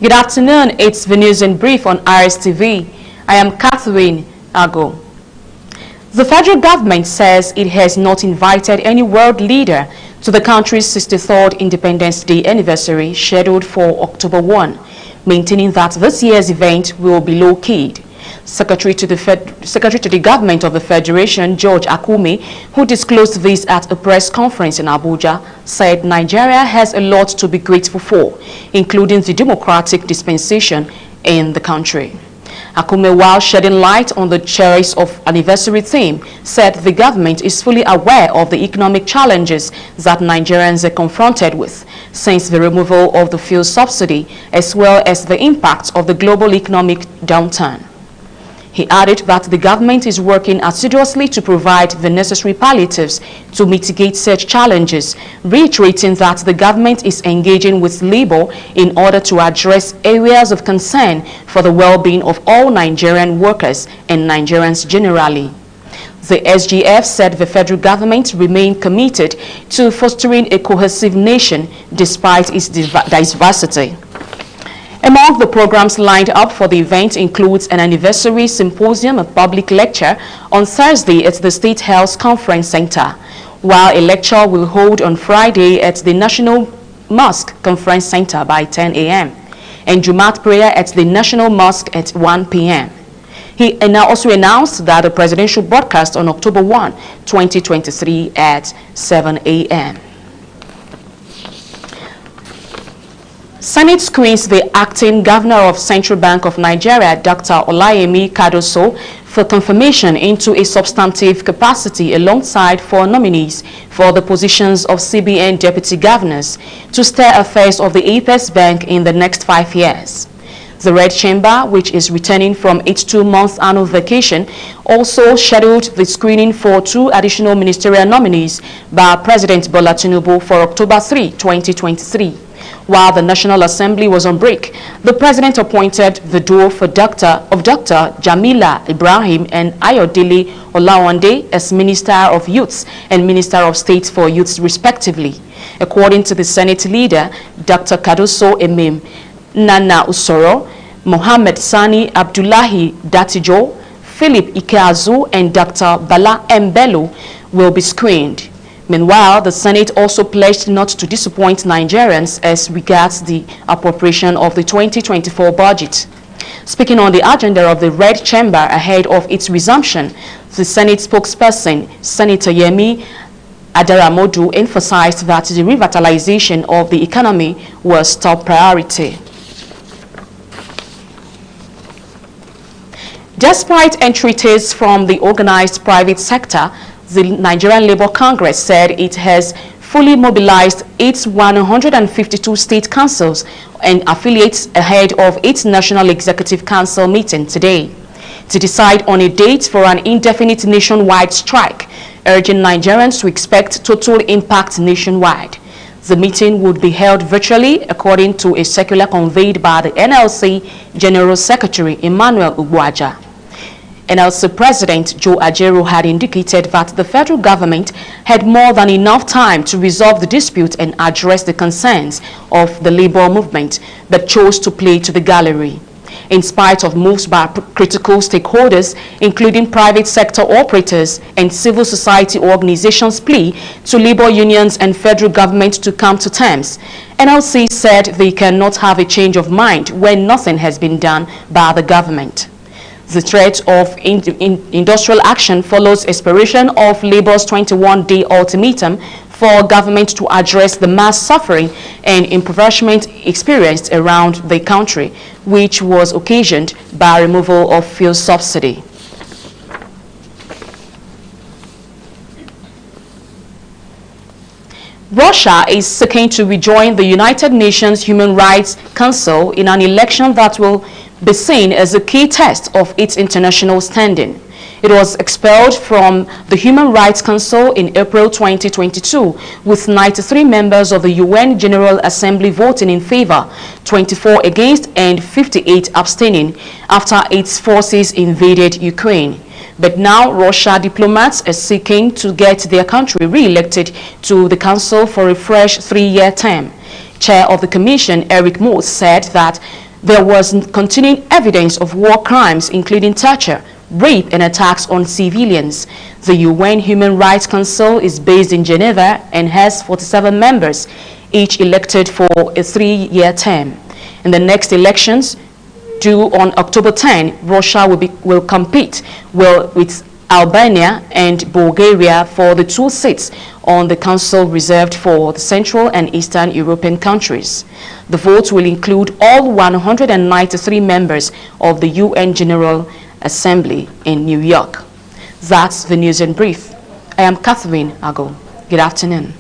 Good afternoon, it's the news in brief on RSTV. I am Catherine Ago. The federal government says it has not invited any world leader to the country's 63rd Independence Day anniversary scheduled for October 1, maintaining that this year's event will be low-keyed. Secretary to the Government of the Federation, George Akume, who disclosed this at a press conference in Abuja, said Nigeria has a lot to be grateful for, including the democratic dispensation in the country. Akume, while shedding light on the Cherries of Anniversary theme, said the government is fully aware of the economic challenges that Nigerians are confronted with since the removal of the fuel subsidy, as well as the impact of the global economic downturn. He added that the government is working assiduously to provide the necessary palliatives to mitigate such challenges, reiterating that the government is engaging with labor in order to address areas of concern for the well-being of all Nigerian workers and Nigerians generally. The SGF said the federal government remained committed to fostering a cohesive nation despite its diversity. Among the programs lined up for the event includes an anniversary symposium, a public lecture on Thursday at the State Health Conference Center, while a lecture will hold on Friday at the National Mosque Conference Center by 10 a.m. and Jumat prayer at the National Mosque at 1 p.m. He also announced that a presidential broadcast on October 1, 2023 at 7 a.m. Senate screens the acting governor of Central Bank of Nigeria, Dr. Olayemi Kadoso, for confirmation into a substantive capacity alongside 4 nominees for the positions of CBN deputy governors to steer affairs of the Apex Bank in the next 5 years. The Red Chamber, which is returning from its 2-month annual vacation, also scheduled the screening for 2 additional ministerial nominees by President Bola Tinubu for October 3, 2023. While the National Assembly was on break, the president appointed the duo for Dr. Jamila Ibrahim and Ayodele Olawande as Minister of Youths and Minister of State for Youths respectively. According to the Senate leader, Dr. Kadoso Emim, Nana Usoro, Mohammed Sani Abdullahi Datijo, Philip Ikeazu, and Dr. Bala Mbelu will be screened. Meanwhile, the Senate also pledged not to disappoint Nigerians as regards the appropriation of the 2024 budget. Speaking on the agenda of the Red Chamber ahead of its resumption, the Senate spokesperson, Senator Yemi Adaramodu, emphasized that the revitalization of the economy was top priority. Despite entreaties from the organized private sector, the Nigerian Labour Congress said it has fully mobilized its 152 state councils and affiliates ahead of its National Executive Council meeting today to decide on a date for an indefinite nationwide strike, urging Nigerians to expect total impact nationwide. The meeting would be held virtually, according to a circular conveyed by the NLC General Secretary Emmanuel Ugwaja. NLC President Joe Ajaero had indicated that the federal government had more than enough time to resolve the dispute and address the concerns of the labor movement, but chose to play to the gallery. In spite of moves by critical stakeholders, including private sector operators and civil society organizations' plea to labor unions and federal government to come to terms, NLC said they cannot have a change of mind when nothing has been done by the government. The threat of industrial action follows expiration of Labour's 21-day ultimatum for government to address the mass suffering and impoverishment experienced around the country, which was occasioned by removal of fuel subsidy. Russia is seeking to rejoin the United Nations Human Rights Council in an election that will be seen as a key test of its international standing. It was expelled from the Human Rights Council in April 2022, with 93 members of the UN General Assembly voting in favor, 24 against, and 58 abstaining after its forces invaded Ukraine. But now Russia diplomats are seeking to get their country re-elected to the council for a fresh 3-year term. Chair of the commission, Eric Moss, said that There was continuing evidence of war crimes, including torture, rape, and attacks on civilians. The UN Human Rights Council is based in Geneva and has 47 members, each elected for a 3-year term. In the next elections, due on October 10, Russia will compete with Albania and Bulgaria for the 2 seats on the council reserved for the Central and Eastern European countries. The vote will include all 193 members of the UN General Assembly in New York. That's the news in brief. I am Catherine Ago. Good afternoon.